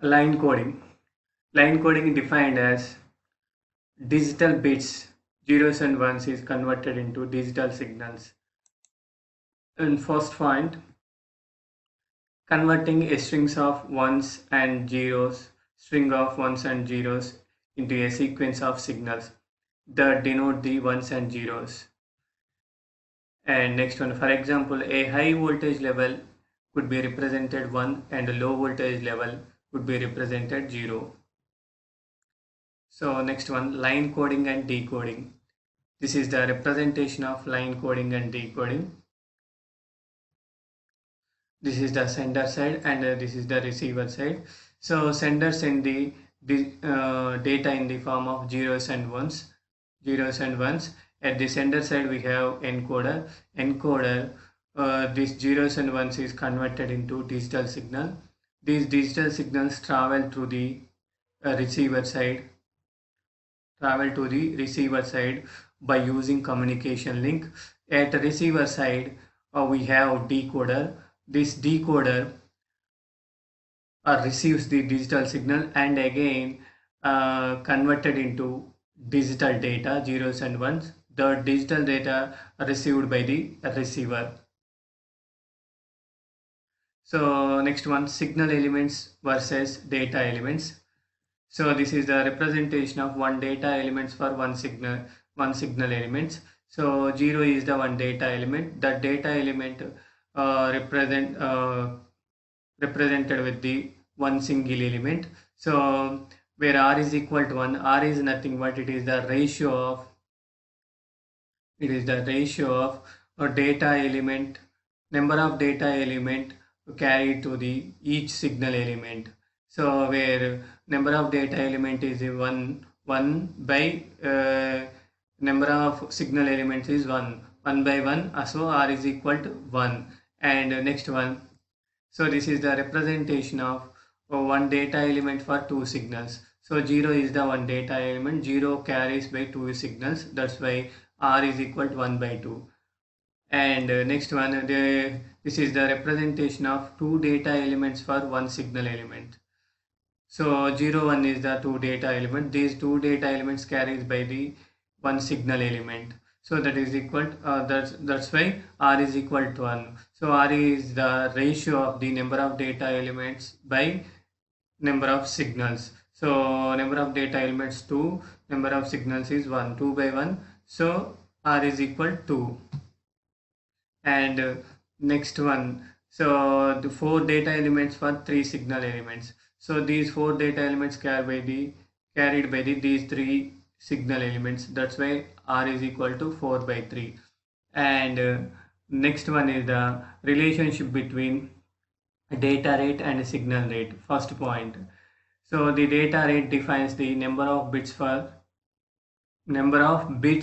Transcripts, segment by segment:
Line coding. Line coding defined as digital bits, zeros and ones is converted into digital signals. And first point, converting a string of ones and zeros into a sequence of signals that denote the ones and zeros. And next one, for example, a high voltage level could be represented 1 and a low voltage level could be represented 0. So next one, line coding and decoding. This is the representation of line coding and decoding. This is the sender side and this is the receiver side. So sender send the data in the form of zeros and ones. At the sender side we have encoder. This zeros and ones is converted into digital signal. These digital signals travel to the receiver side by using communication link. At the receiver side we have decoder. This decoder receives the digital signal and again converted into digital data, zeros and ones. The digital data received by the receiver. So next one, signal elements versus data elements. So this is the representation of one data elements for one signal elements. So 0 is the one data element. That data element represented with the one single element. So where r is equal to 1, r is nothing but it is the ratio of a data element, number of data element carried to the each signal element. So where number of data element is 1 by number of signal elements is 1 by 1, so r is equal to 1. And next one, so this is the representation of one data element for two signals. So 0 is the one data element, 0 carries by two signals, that's why r is equal to 1 by 2. And next one, this is the representation of two data elements for one signal element. So 0, 1 is the two data element. These two data elements carries by the one signal element. So that is equal that's why r is equal to 1. So r is the ratio of the number of data elements by number of signals. So number of data elements 2, number of signals is 1, 2 by 1. So r is equal to 2. And next one, so the four data elements for three signal elements. So these four data elements carried by these three signal elements, that's why r is equal to 4 by 3. And next one is the relationship between data rate and signal rate. First point, so the data rate defines the number of bits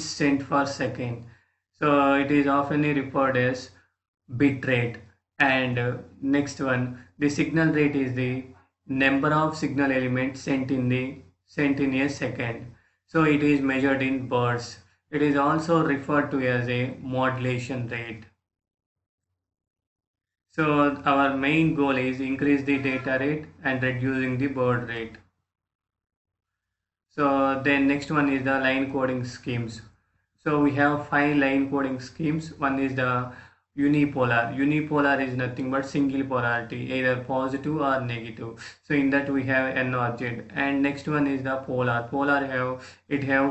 sent per second. So it is often referred as bit rate. And next one, the signal rate is the number of signal elements sent in a second. So it is measured in bursts. It is also referred to as a modulation rate. So our main goal is increase the data rate and reducing the baud rate. So then next one is the line coding schemes. So we have 5 line coding schemes. One is the unipolar. Unipolar is nothing but single polarity, either positive or negative. So in that we have N or Z. And next one is the polar. Polar have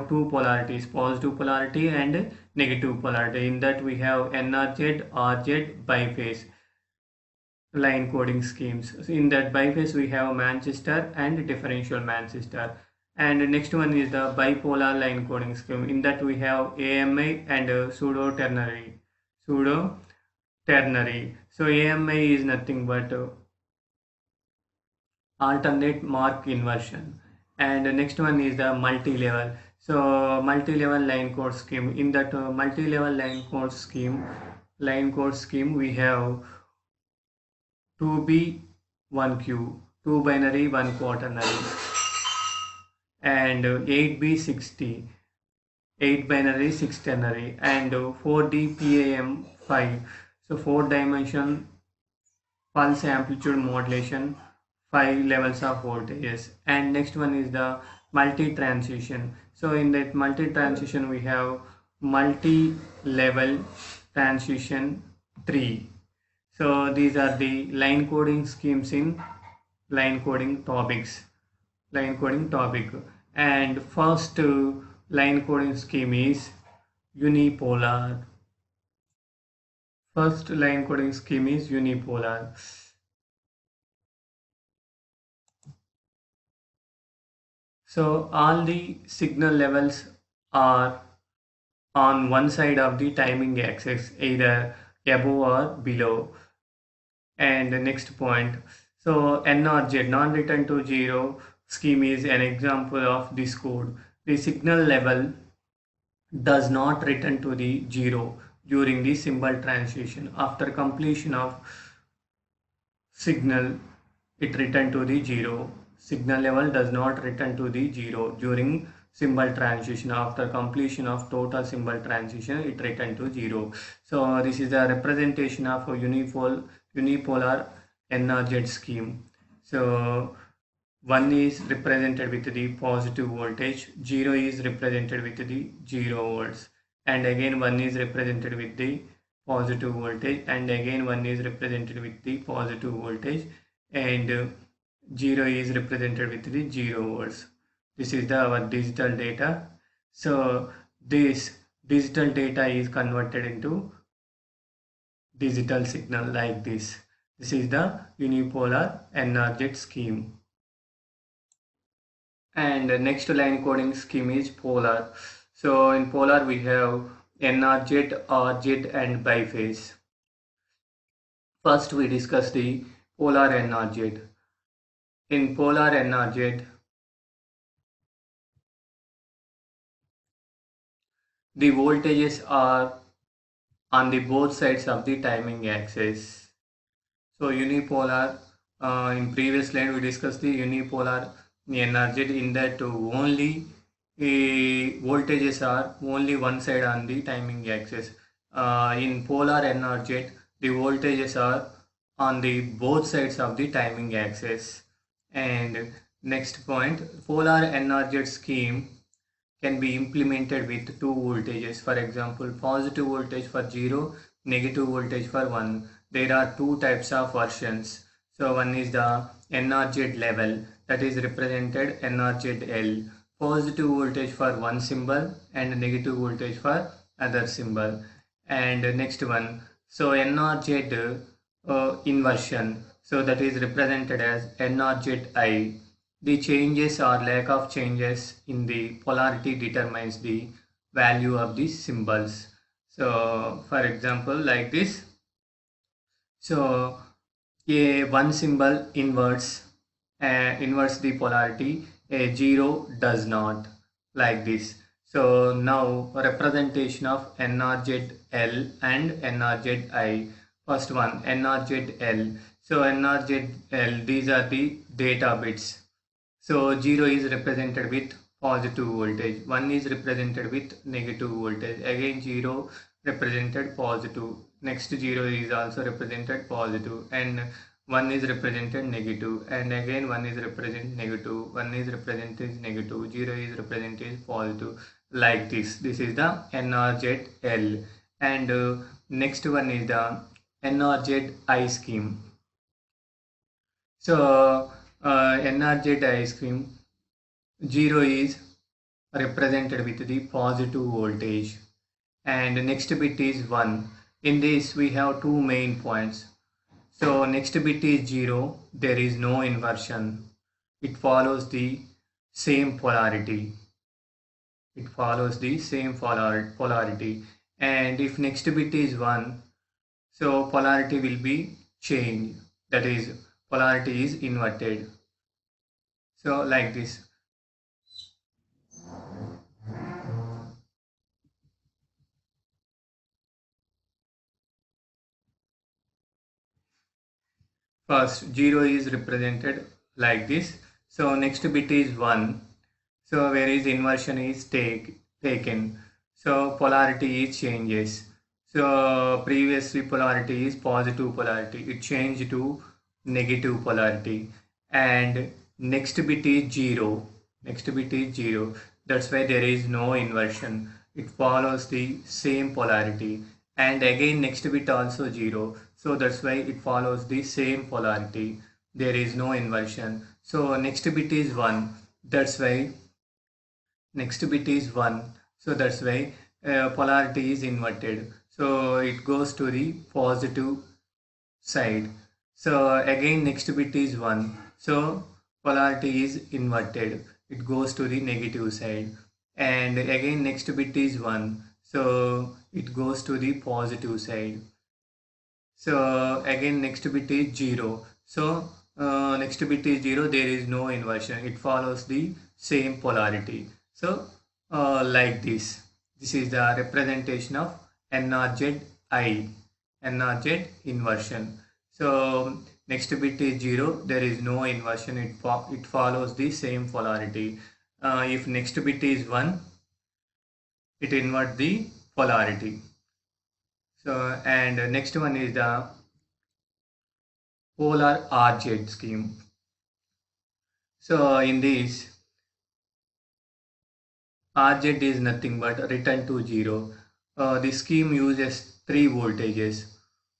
two polarities, positive polarity and negative polarity. In that we have N or Z biphase line coding schemes. So in that biphase we have Manchester and differential Manchester. And next one is the bipolar line coding scheme. In that we have AMI and pseudo ternary. So AMI is nothing but alternate mark inversion. And the next one is the multi-level. So multi-level line code scheme. In that multi-level line code scheme we have 2B 1Q, 2 binary 1 quaternary, and 8B 60, 8 binary 6 ternary, and 4D PAM 5. So 4 dimension pulse amplitude modulation 5 levels of voltages. And next one is the multi-transition. So in that multi-transition we have multi-level transition 3. So these are the line coding schemes in line coding topics. Line coding topic. And first line coding scheme is unipolar. First line coding scheme is unipolar. So all the signal levels are on one side of the timing axis, either above or below. And the next point, so N or Z, non-return to zero scheme is an example of this code. The signal level does not return to the zero during the symbol transition. After completion of signal, it return to the zero. Signal level does not return to the zero during symbol transition. After completion of total symbol transition, it return to zero. So this is a representation of a unipolar NRZ scheme. So 1 is represented with the positive voltage, 0 is represented with the 0 volts, and again 1 is represented with the positive voltage, and again 1 is represented with the positive voltage, and 0 is represented with the 0 volts. This is our digital data. So this digital data is converted into digital signal like this. This is the unipolar NRZ scheme. And the next line coding scheme is polar. So in polar we have NRZ, RZ and biphase. First we discuss the polar NRZ. In polar NRZ, the voltages are on the both sides of the timing axis. So unipolar, in previous slide we discussed the unipolar NRZ, in that only voltages are only one side on the timing axis. In polar NRZ, the voltages are on the both sides of the timing axis. And next point, polar NRZ scheme can be implemented with two voltages. For example, positive voltage for 0, negative voltage for 1. There are two types of versions. So one is the NRZ level, that is represented NRZL. Positive voltage for one symbol and negative voltage for other symbol. And next one, so NRZ inversion, so that is represented as NRZI. The changes or lack of changes in the polarity determines the value of the symbols. So for example like this, so a one symbol inverts the polarity, a 0 does not, like this. So now representation of NRZL and NRZI. First one, NRZL. So NRZL, these are the data bits. So 0 is represented with positive voltage, 1 is represented with negative voltage, again 0 represented positive, next 0 is also represented positive, and 1 is represented negative, and again 1 is represented negative, 1 is represented negative, 0 is represented positive, like this. This is the NRZL. And next one is the NRZI scheme. So NRZI scheme, 0 is represented with the positive voltage and next bit is 1. In this we have two main points. So next bit is 0, there is no inversion. It follows the same polarity. It follows the same polarity. And if next bit is 1, so polarity will be changed. That is, polarity is inverted. So like this. First 0 is represented like this. So next bit is 1. So whereas inversion is taken. So polarity is changes. So previously polarity is positive polarity. It changed to negative polarity. and next bit is 0. Next bit is 0. That's why there is no inversion. It follows the same polarity. And again next bit also 0. So that's why it follows the same polarity. There is no inversion. So next bit is 1. That's why next bit is 1. So that's why polarity is inverted. So it goes to the positive side. So again next bit is 1. So polarity is inverted. It goes to the negative side. And again next bit is 1. So it goes to the positive side. So again next bit is 0. So next bit is 0. There is no inversion. It follows the same polarity. So like this. This is the representation of NRZ I. NRZ inversion. So next bit is 0. There is no inversion. It follows the same polarity. If next bit is 1, it invert the polarity. So and next one is the polar RZ scheme. So in this, RZ is nothing but return to 0. The scheme uses 3 voltages: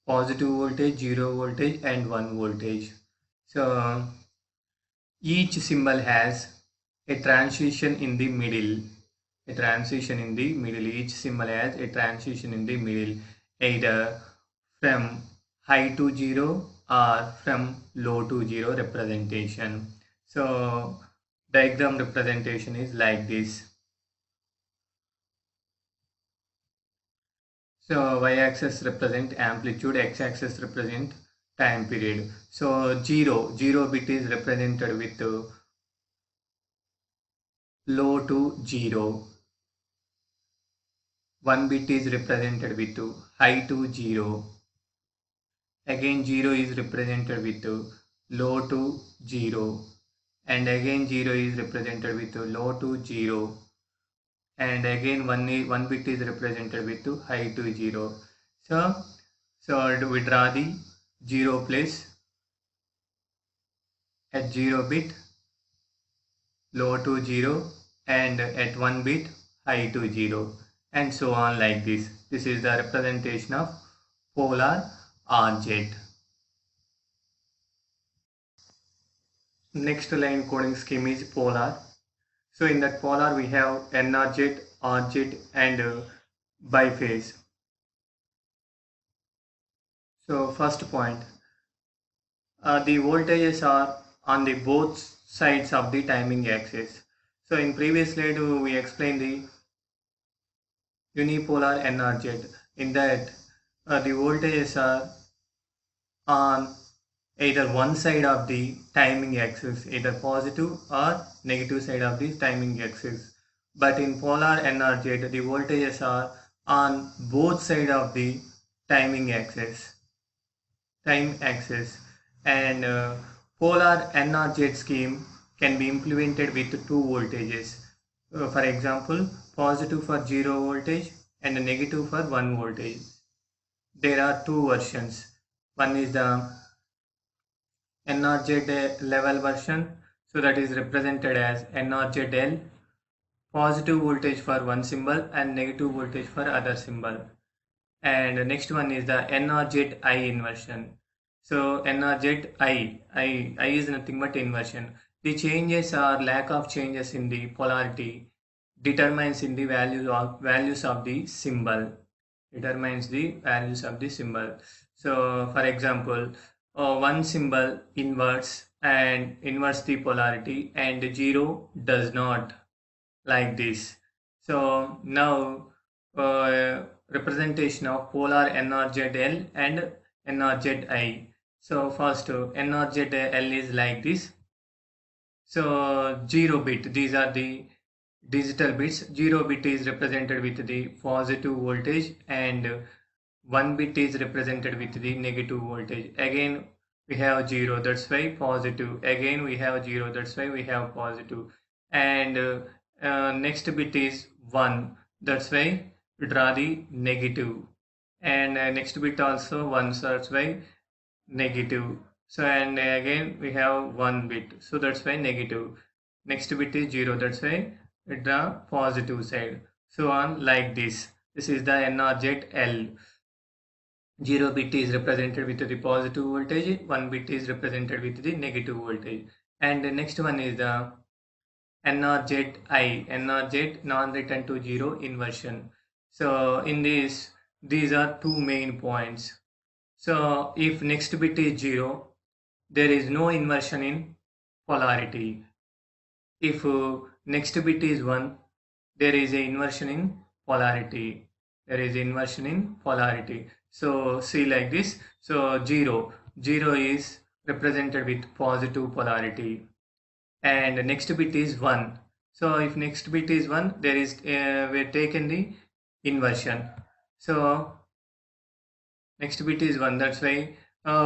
positive voltage, 0 voltage and 1 voltage. So each symbol has a transition in the middle. A transition in the middle. Each symbol has a transition in the middle, either from high to 0 or from low to 0 representation. So diagram representation is like this. So y-axis represent amplitude, x-axis represent time period. So 0 bit is represented with low to 0. 1 bit is represented with high to 0. Again 0 is represented with low to 0. And again 0 is represented with low to 0. And again 1 bit is represented with high to 0. So we draw the 0 place at 0 bit, low to 0, and at 1 bit high to 0, and so on like this. This is the representation of polar RZ. Next line coding scheme is polar. So in that polar we have NRZ, RZ and biphase. So first point, the voltages are on the both sides of the timing axis. So in previous slide we explained the unipolar NRZ. In that the voltages are on either one side of the timing axis, either positive or negative side of the timing axis. But in polar NRZ, the voltages are on both sides of the timing axis. And polar NRZ scheme can be implemented with two voltages. For example, positive for 0 voltage and negative for 1 voltage. There are two versions. One is the NRZ level version, so that is represented as NRZL, positive voltage for one symbol and negative voltage for other symbol. And next one is the NRZI inversion. So NRZI is nothing but inversion. The changes or lack of changes in the polarity determines in the values of the symbol. Determines the values of the symbol. So for example, one symbol inverts the polarity and 0 does not, like this. So now representation of polar NRZL and NRZI. So first NRZL is like this. So 0 bit, these are the digital bits. 0 bit is represented with the positive voltage and 1 bit is represented with the negative voltage. Again we have 0, that's why positive. Again we have 0, that's why we have positive. And next bit is 1, that's why we draw the negative. And next bit also 1, so that's why negative. So and again we have one bit, so that's why negative. Next bit is 0, that's why the positive side. So on like this. This is the NOR jet L. 0 bit is represented with the positive voltage, 1 bit is represented with the negative voltage. And the next one is the NOR I, NOR non-return to 0 inversion. So in this, these are two main points. So if next bit is 0, there is no inversion in polarity. If next bit is 1, there is a inversion in polarity. There is inversion in polarity. So see like this. So 0 is represented with positive polarity, and next bit is 1. So if next bit is 1, there is we taken the inversion. So next bit is 1, that's why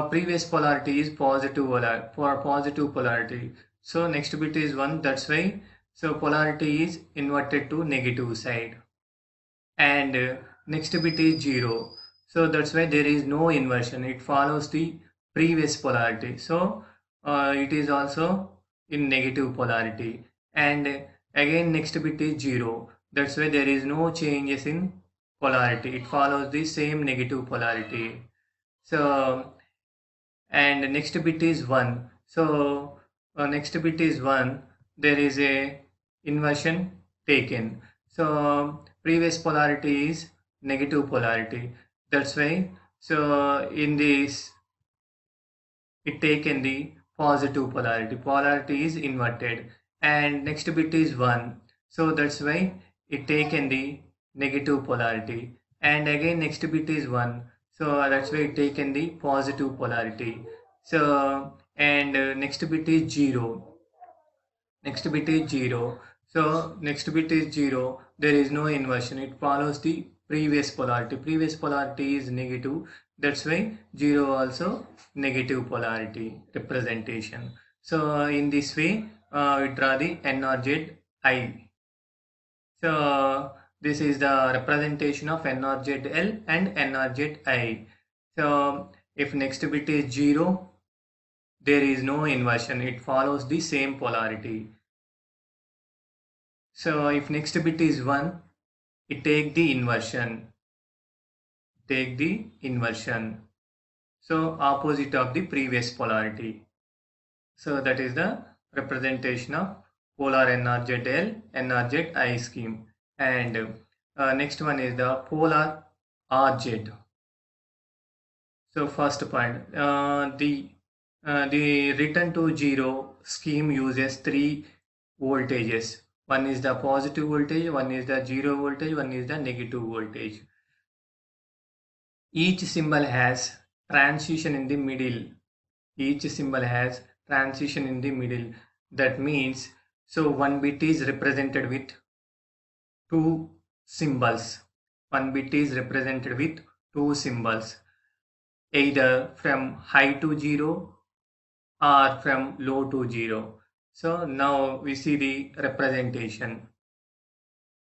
previous polarity is positive for positive polarity. So next bit is 1, that's why so polarity is inverted to negative side. And next bit is 0, so that's why there is no inversion, it follows the previous polarity. So it is also in negative polarity. And again next bit is 0, that's why there is no changes in polarity, it follows the same negative polarity. So and next bit is 1, so next bit is 1, there is a inversion taken. So previous polarity is negative polarity, that's why so in this it taken the positive polarity is inverted. And next bit is 1, so that's why it taken the negative polarity. And again next bit is 1, so that's why it taken the positive polarity. So and next bit is 0, next bit is 0, so next bit is 0, there is no inversion, it follows the previous polarity is negative, that's why 0 also negative polarity representation. So in this way we draw the NOR I. So this is the representation of NOR L and NOR I. So if next bit is 0, there is no inversion, it follows the same polarity. So if next bit is 1, it take the inversion. So opposite of the previous polarity. So that is the representation of polar NRZL, NRZI scheme. And next one is the polar RZ. So first point, the return to 0 scheme uses three voltages. One is the positive voltage, one is the 0 voltage, one is the negative voltage. Each symbol has transition in the middle. Each symbol has transition in the middle. That means, so one bit is represented with two symbols. One bit is represented with two symbols, either from high to 0 or from low to 0. So now we see the representation.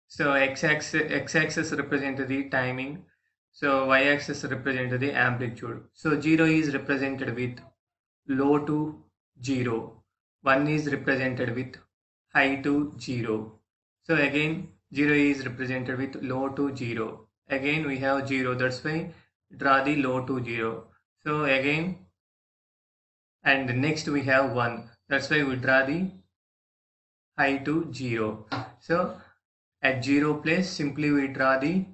So x-axis represents the timing. So y-axis represents the amplitude. So 0 is represented with low to 0. 1 is represented with high to 0. So again 0 is represented with low to 0. Again we have 0, that's why draw the low to 0. So again, and next we have 1, that's why we draw the high to 0. So at 0 place simply we draw the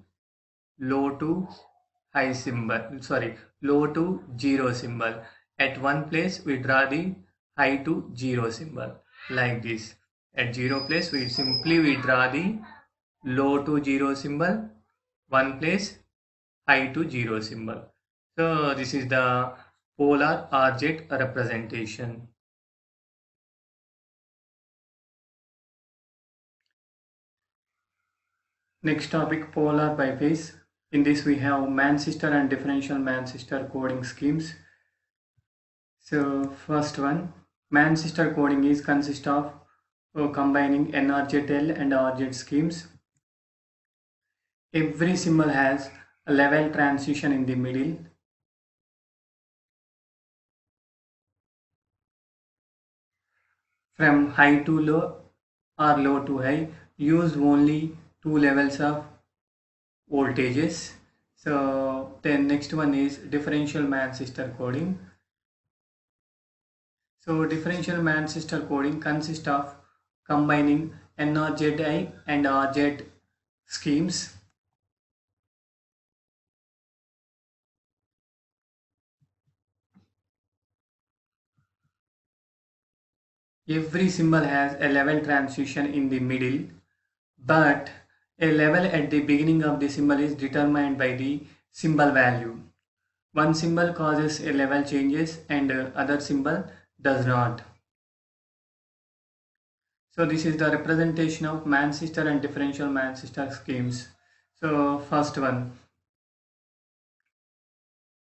low to high symbol, sorry, low to 0 symbol. At one place we draw the high to 0 symbol like this. At 0 place we draw the low to 0 symbol, one place high to 0 symbol. So this is the polar RZ representation. Next topic, polar biphase. In this we have Manchester and differential Manchester coding schemes. So first one, Manchester coding is consist of combining NRZL and RZ schemes. Every symbol has a level transition in the middle. from high to low or low to high, use only two levels of voltages. So then next one is differential Manchester coding. So differential Manchester coding consists of combining NRZI and RZ schemes. Every symbol has a level transition in the middle, but a level at the beginning of the symbol is determined by the symbol value. One symbol causes a level changes and other symbol does not. So this is the representation of Manchester and differential Manchester schemes. So first one.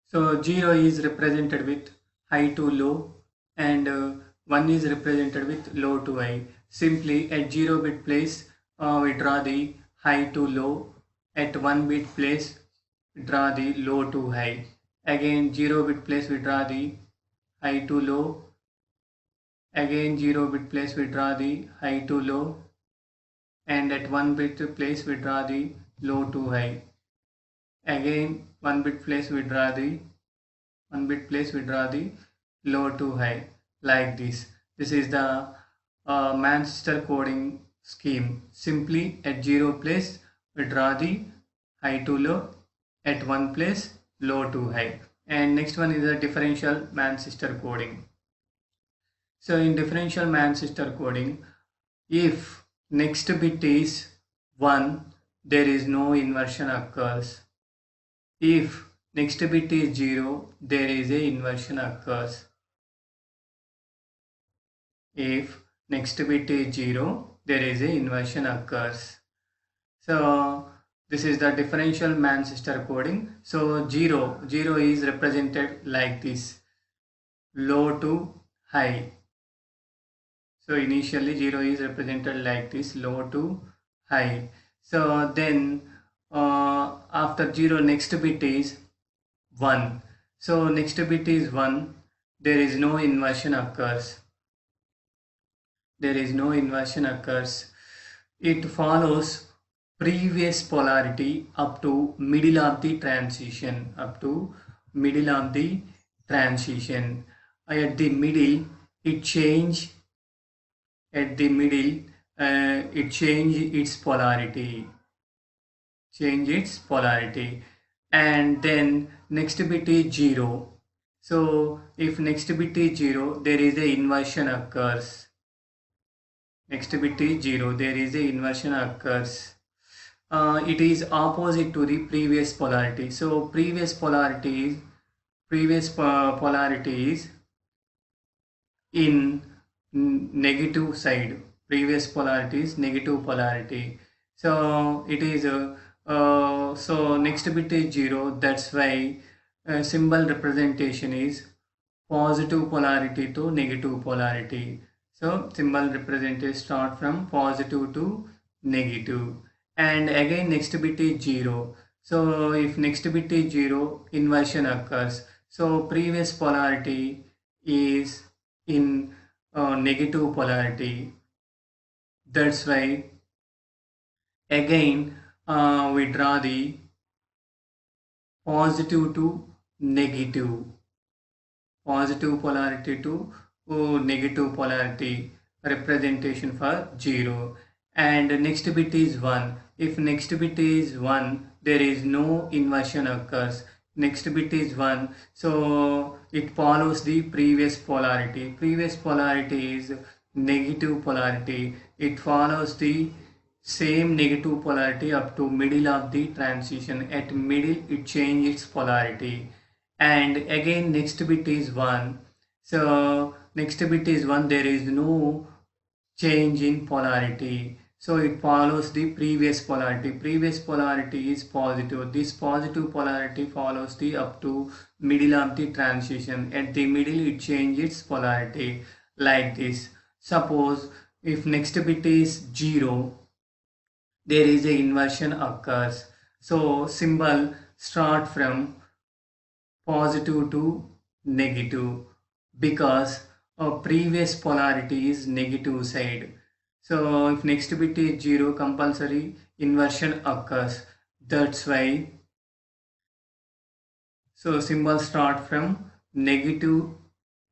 So 0 is represented with high to low and 1 is represented with low to high. Simply at 0 bit place we draw the high to low. At 1 bit place we draw the low to high. Again 0 bit place we draw the high to low. Again 0 bit place we draw the high to low, and at 1 bit place we draw the low to high. Again 1 bit place we draw the low to high, like this. This is the Manchester coding scheme. Simply at 0 place we draw the high to low, at 1 place low to high. And next one is the differential Manchester coding. So in differential Manchester coding, if next bit is 1, there is no inversion occurs. If next bit is 0, there is a inversion occurs. If next bit is 0, there is a inversion occurs. So this is the differential Manchester coding. So 0 is represented like this, low to high. So initially 0 is represented like this, low to high. So then after 0 next bit is 1. So next bit is 1, there is no inversion occurs. There is no inversion occurs. It follows previous polarity up to middle of the transition. At the middle it change. At the middle it change its polarity. And then next bit is 0. So if next bit is 0, there is a inversion occurs. Next bit is 0, there is a inversion occurs. It is opposite to the previous polarity. So previous polarity is in negative side. Previous polarity is negative polarity. So it is so next bit is 0. That's why symbol representation is positive polarity to negative polarity. So symbol representation start from positive to negative. And again next bit is 0. So if next bit is 0, inversion occurs. So previous polarity is in negative polarity. That's why again we draw the positive to negative. Positive polarity to negative polarity representation for 0. And next bit is 1. If next bit is 1, there is no inversion occurs. Next bit is 1, so it follows the previous polarity. Previous polarity is negative polarity. It follows the same negative polarity up to middle of the transition. At middle it changes its polarity. And again next bit is 1. So next bit is 1, there is no change in polarity. So it follows the previous polarity. Previous polarity is positive. This positive polarity follows the up to middle of the transition. At the middle it changes its polarity like this. Suppose if next bit is 0, there is a inversion occurs. So symbol start from positive to negative, because previous polarity is negative side. So if next bit is 0, compulsory inversion occurs. That's why, so symbols start from negative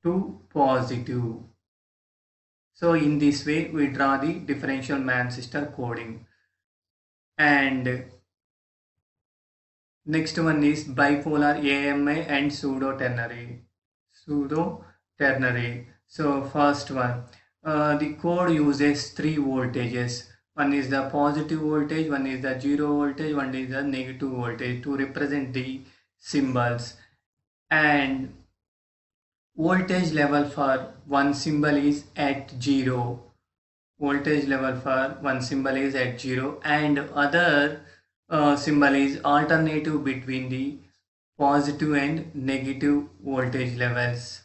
to positive. So in this way we draw the differential Manchester coding. And next one is bipolar AMA and pseudo ternary. So first one, the code uses three voltages. One is the positive voltage, one is the zero voltage, one is the negative voltage to represent the symbols. And voltage level for one symbol is at 0. Voltage level for one symbol is at 0, and other symbol is alternative between the positive and negative voltage levels.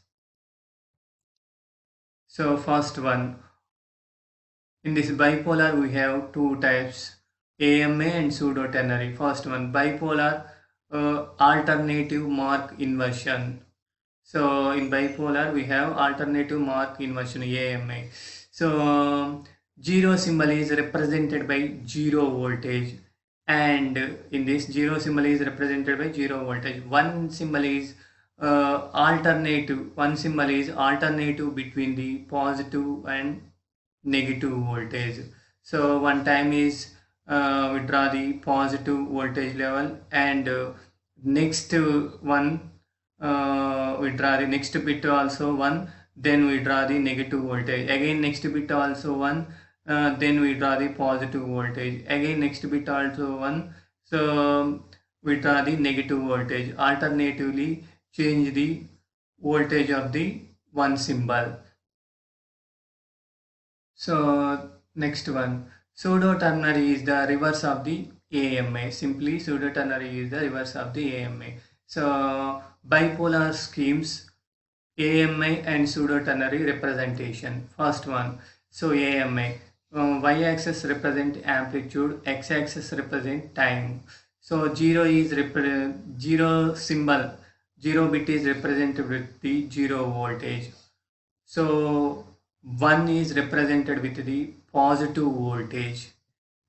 So first one, in this bipolar we have two types, AMA and pseudo ternary. First one, bipolar alternative mark inversion. So in bipolar we have alternative mark inversion, AMA. So 0 symbol is represented by 0 voltage, and in this 0 symbol is represented by 0 voltage. One symbol is alternative between the positive and negative voltage. So one time is we draw the positive voltage level, and next one we draw the next bit also 1, then we draw the negative voltage, again next bit also 1, then we draw the positive voltage, again next bit also 1, so we draw the negative voltage, alternatively change the voltage of the one symbol. So next one, pseudo ternary is the reverse of the AMA. Simply pseudo ternary is the reverse of the AMA. So bipolar schemes, AMA and pseudo ternary representation. First one, so AMA, y-axis represent amplitude, x-axis represent time. So 0 is 0 symbol, 0 bit is represented with the 0 voltage. So 1 is represented with the positive voltage,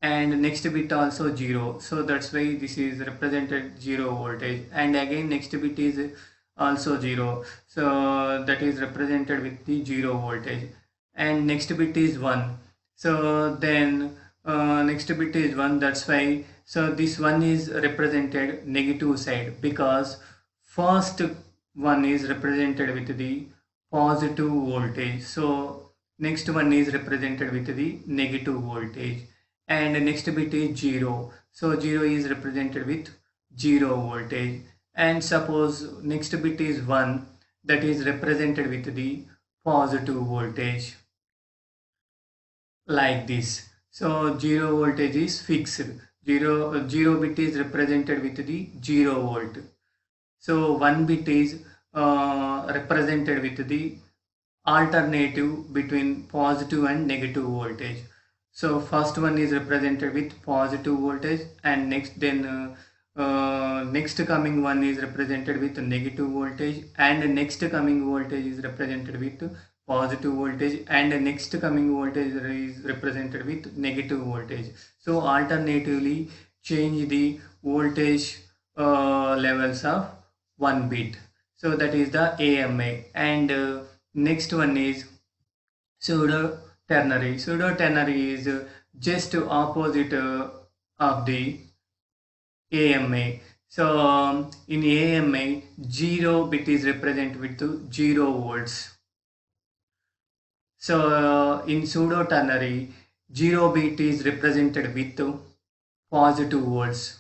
and next bit also 0, so that's why this is represented 0 voltage, and again next bit is also 0, so that is represented with the 0 voltage, and next bit is 1, so then next bit is 1, that's why, so this one is represented negative side, because first one is represented with the positive voltage, so next one is represented with the negative voltage, and next bit is 0, so 0 is represented with 0 voltage, and suppose next bit is 1, that is represented with the positive voltage, like this. So 0 voltage is fixed, 0 bit is represented with the 0 volt, so 1 bit is represented with the alternative between positive and negative voltage. So first one is represented with positive voltage, and next coming one is represented with negative voltage, and next coming voltage is represented with positive voltage, and next coming voltage is represented with negative voltage. So alternatively change the voltage levels of one bit. So that is the AMA, and next one is pseudo ternary. Pseudo ternary is just opposite of the AMA. So in AMA, 0 bit is represented with 0 volts. So in pseudo ternary, 0 bit is represented with positive volts.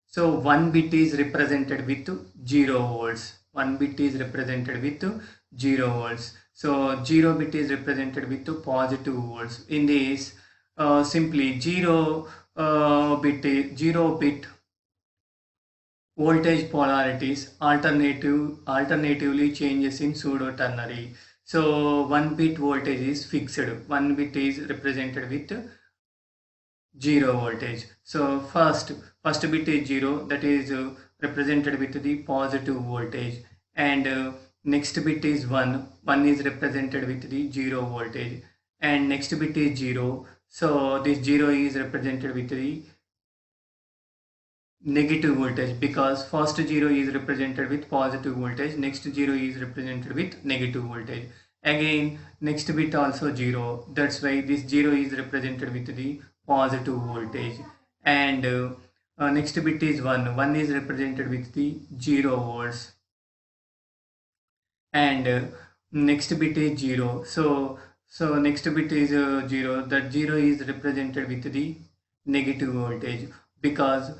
So 1 bit is represented with 0 volts. 1 bit is represented with 0 volts. So 0 bit is represented with positive volts. In this, simply 0 bit voltage polarities alternatively changes in pseudo ternary. So 1 bit voltage is fixed. 1 bit is represented with 0 voltage. So first bit is 0, that is represented with the positive voltage, and next bit is 1, 1 is represented with the 0 voltage, and next bit is 0, so this 0 is represented with the negative voltage, because first 0 is represented with positive voltage, next 0 is represented with negative voltage. Again, next bit also 0, that's why this 0 is represented with the positive voltage, and next bit is 1, 1 is represented with the 0 volts, and next bit is 0, so next bit is 0, that 0 is represented with the negative voltage, because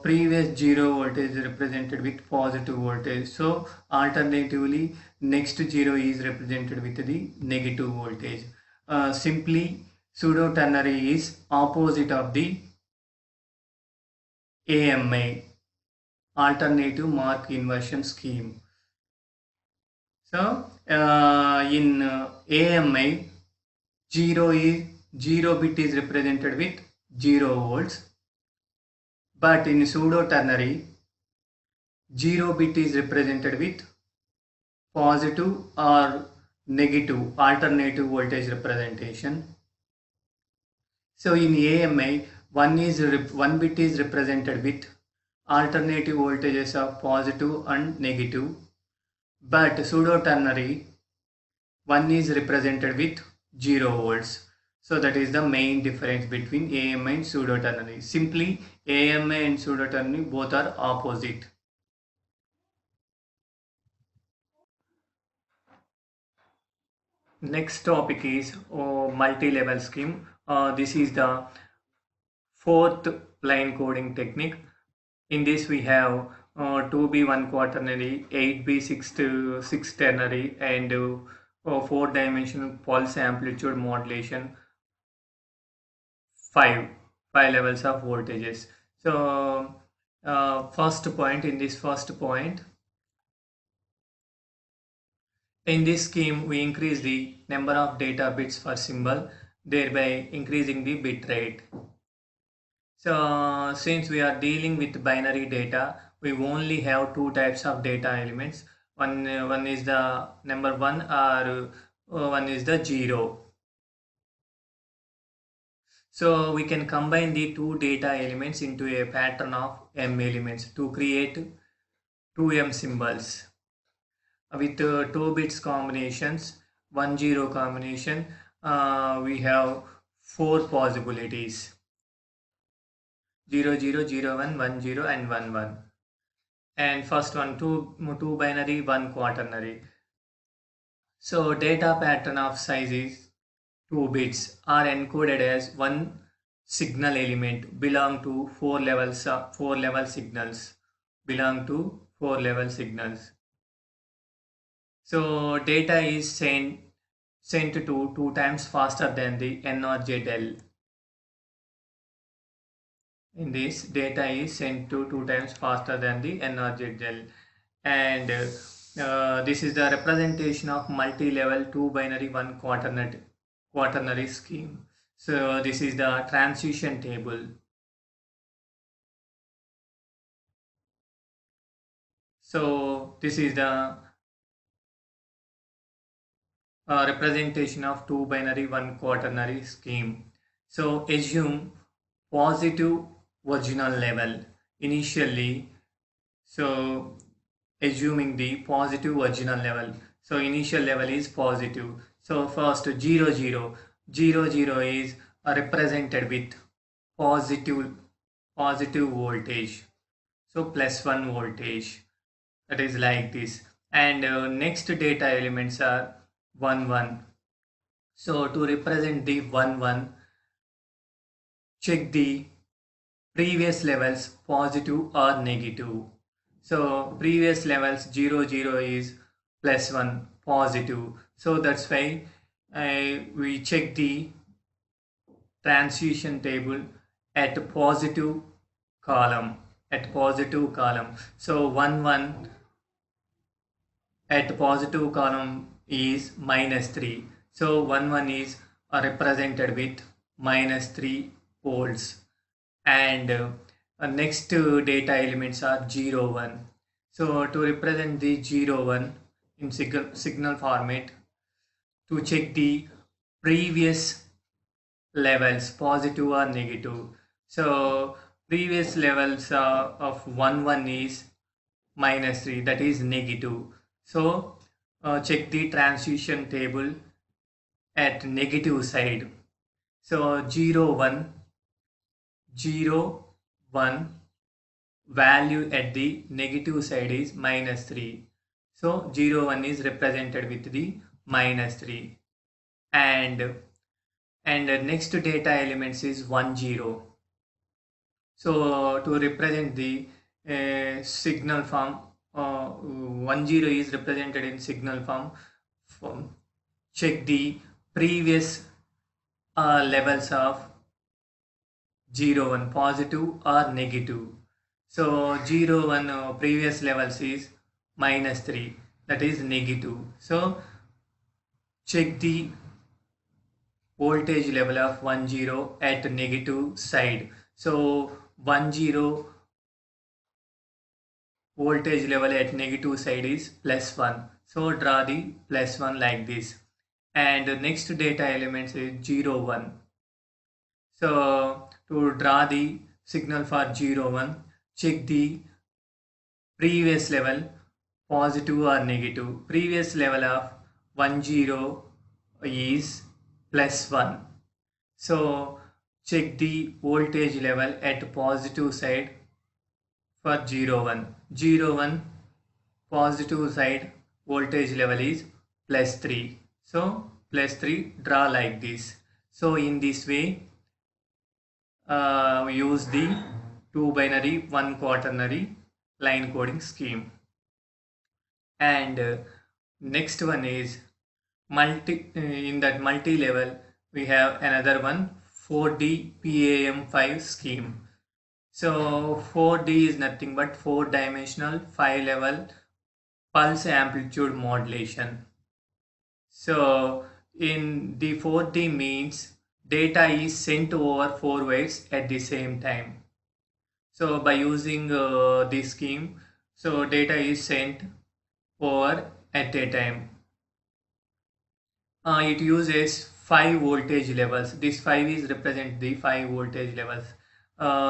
previous 0 voltage is represented with positive voltage, so alternatively next 0 is represented with the negative voltage. Simply, pseudo ternary is opposite of the AMI, alternative mark inversion scheme. So in AMI, 0 bit is represented with 0 volts, but in pseudo ternary, 0 bit is represented with positive or negative alternative voltage representation. So in AMI, 1 bit is represented with alternative voltages of positive and negative, but pseudo ternary, 1 is represented with 0 volts. So that is the main difference between AMI and pseudo ternary. Simply, AMI and pseudo ternary both are opposite. Next topic is multi-level scheme. This is the fourth line coding technique. In this we have 2B 1 quaternary, 8B 6 ternary, and 4-dimensional pulse amplitude modulation, 5 levels of voltages. So first point, in this first point, in this scheme we increase the number of data bits per symbol, thereby increasing the bit rate. So since we are dealing with binary data, we only have two types of data elements. One is the number 1, or one is the 0. So we can combine the two data elements into a pattern of m elements to create 2m symbols. With 2 bits combinations, 1 0 combination, we have 4 possibilities: 0 0 0 1 1 0 and 1 1. And first one, two binary, 1 quaternary. So data pattern of size is 2 bits are encoded as one signal element belong to 4 levels of 4 level signals belong to 4 level signals. So data is sent to 2 times faster than the NRZL. In this, data is sent to 2 times faster than the NRZL, and this is the representation of multi-level 2 binary 1 quaternary scheme. So this is the transition table. So this is the representation of 2 binary 1 quaternary scheme. So assume positive original level initially. So assuming the positive original level, so initial level is positive. So first 0 0 0 0 is represented with positive voltage, so +1 voltage, that is like this. And next data elements are 1 1. So to represent the 1 1, check the previous levels positive or negative. So previous levels 0 0 is +1 positive, so that's why we check the transition table at positive column, so 1 1 at positive column is -3, so 1 1 is represented with -3 volts. And next data elements are 0 1. So to represent the 0 1, in signal format to check the previous levels, positive or negative. So previous levels of 1 is -3, that is negative. So check the transition table at negative side. So 0 1 0 1 value at the negative side is -3. So 0 1 is represented with the -3, and next data elements is 1 0. So to represent the signal form, 1 0 is represented in signal form. Check the previous levels of 0 1, positive or negative. So 0 1 previous levels is -3, that is negative. So check the voltage level of 1 0 at negative side. So 1 0 voltage level at negative side is +1. So draw the +1 like this. And the next data elements is 0 1. So to draw the signal for 0 1, check the previous level, positive or negative. Previous level of 1 0 is +1. So check the voltage level at positive side for 0 1. 0 1 positive side voltage level is +3. So +3, draw like this. So in this way we use the 2 binary 1 quaternary line coding scheme. And next one is in that multi level we have another one, 4D PAM5 scheme. So 4D is nothing but 4-dimensional 5-level pulse amplitude modulation. So in the 4D means data is sent over 4 waves at the same time. So by using this scheme, so data is sent over at a time. It uses 5 voltage levels. This 5 is represent the 5 voltage levels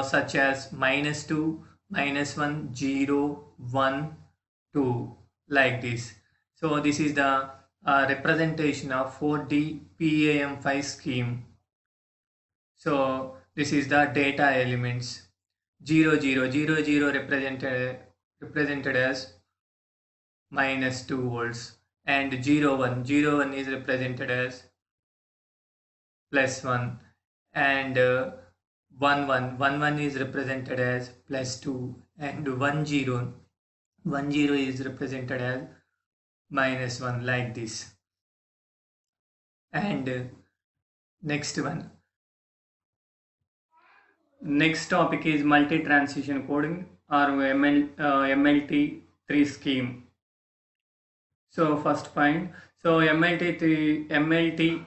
such as -2, -1, 0, 1, 2, like this. So this is the representation of 4D PAM5 scheme. So this is the data elements. 0 0 0 0 represented as -2 volts, and 0 1 0 1 is represented as +1, and 1 1 1 1 is represented as +2, and 1 0 1 0 is represented as -1, like this. And next topic is multi-transition coding, or MLT3 scheme. So first point, so MLT3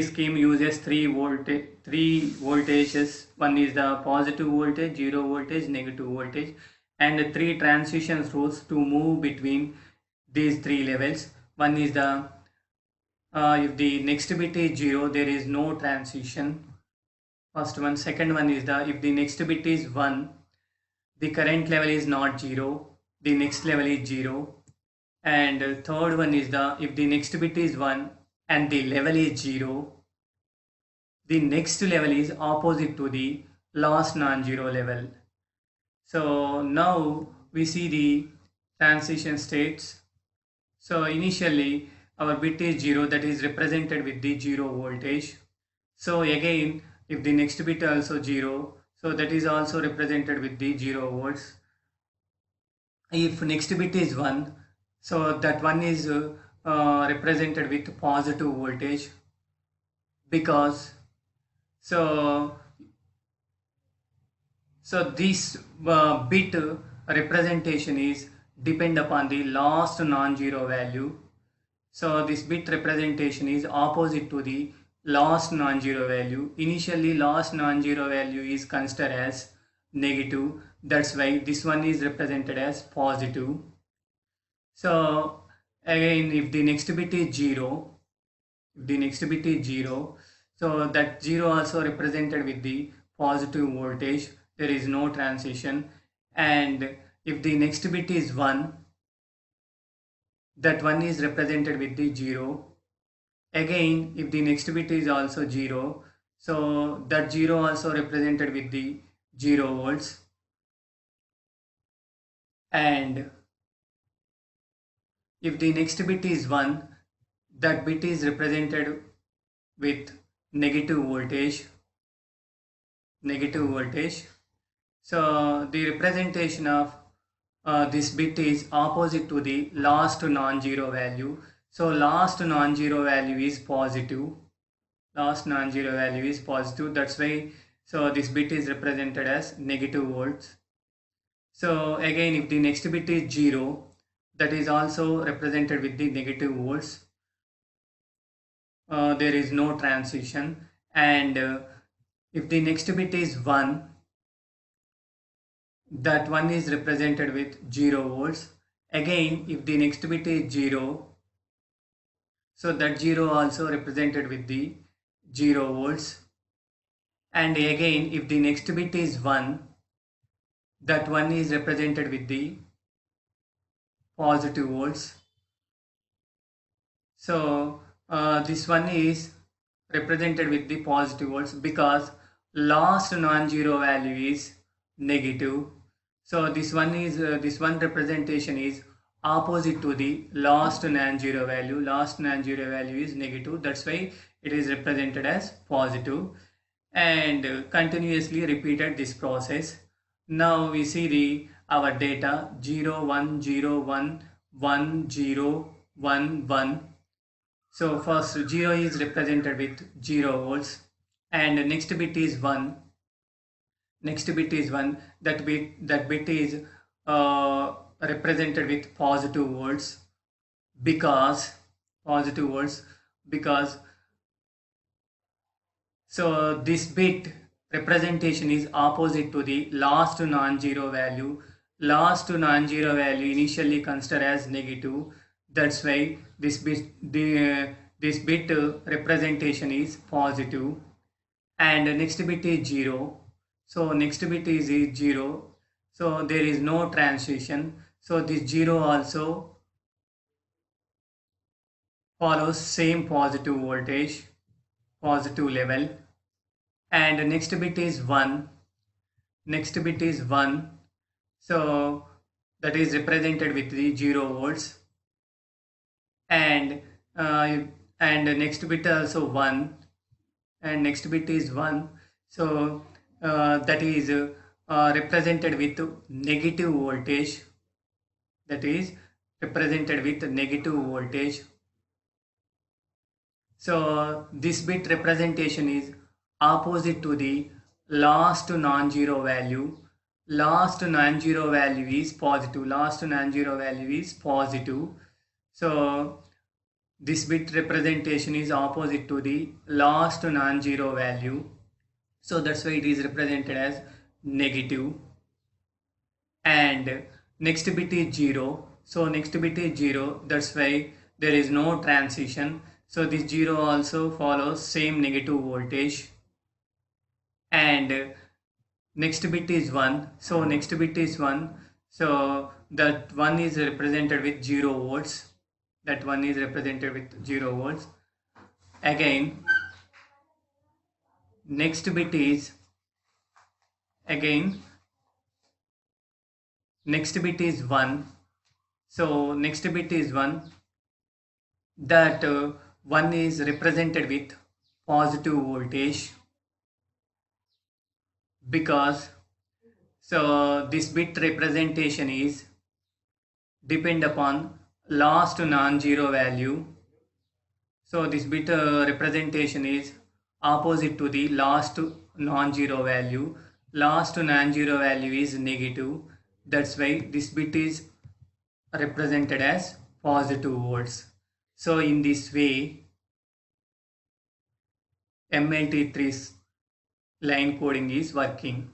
scheme uses three voltages. One is the positive voltage, 0 voltage, negative voltage, and 3 transition rules to move between these 3 levels. One is the if the next bit is 0, there is no transition. First one. Second one is the if the next bit is 1, the current level is not 0, the next level is 0. And third one is the if the next bit is 1 and the level is 0, the next level is opposite to the last non-zero level. So now we see the transition states. So initially our bit is 0, that is represented with the 0 voltage. So again, if the next bit also 0, so that is also represented with the 0 volts. If next bit is 1, so that one is represented with positive voltage, because so this bit representation is depend upon the last non-zero value. So this bit representation is opposite to the last non-zero value. Initially last non-zero value is considered as negative, that's why this one is represented as positive. So Again, if the next bit is 0, so that 0 also represented with the positive voltage, there is no transition. And if the next bit is 1, that 1 is represented with the 0. Again, if the next bit is also 0, so that 0 also represented with the 0 volts. And if the next bit is 1, that bit is represented with negative voltage. So the representation of this bit is opposite to the last non-zero value. So last non-zero value is positive. That's why, so this bit is represented as negative volts. So again, if the next bit is 0, that is also represented with the negative volts. There is no transition. And if the next bit is 1, that 1 is represented with 0 volts. Again, if the next bit is 0, so that 0 also represented with the 0 volts. And again, if the next bit is 1, that 1 is represented with the positive volts. So this one is represented with the positive volts because last non-zero value is negative. So this one representation is opposite to the last non-zero value. Last non-zero value is negative. That's why it is represented as positive, and continuously repeated this process. Now we see our data 0 1 0 1 1 0 1 1. So first 0 is represented with 0 volts, and next bit is 1. That bit is represented with positive volts because so this bit representation is opposite to the last non-zero value. Last non-zero value initially considered as negative. That's why this bit representation is positive. And next bit is 0. So next bit is 0. So there is no transition. So this 0 also follows same positive voltage, positive level. And next bit is 1. So that is represented with the 0 volts. And next bit also 1, and next bit is 1. So that is represented with negative voltage. So this bit representation is opposite to the last non-zero value. Last non-zero value is positive. So this bit representation is opposite to the last non-zero value. So that's why it is represented as negative. And next bit is 0. So next bit is 0. That's why there is no transition. So this 0 also follows same negative voltage. And next bit is 1. So next bit is 1. So that 1 is represented with 0 volts. Again, next bit is 1. So next bit is 1. That 1 is represented with positive voltage because so this bit representation is depend upon last non-zero value. So this bit representation is opposite to the last non-zero value. Last non-zero value is negative. That's why this bit is represented as positive volts. So in this way, MLT3's line coding is working.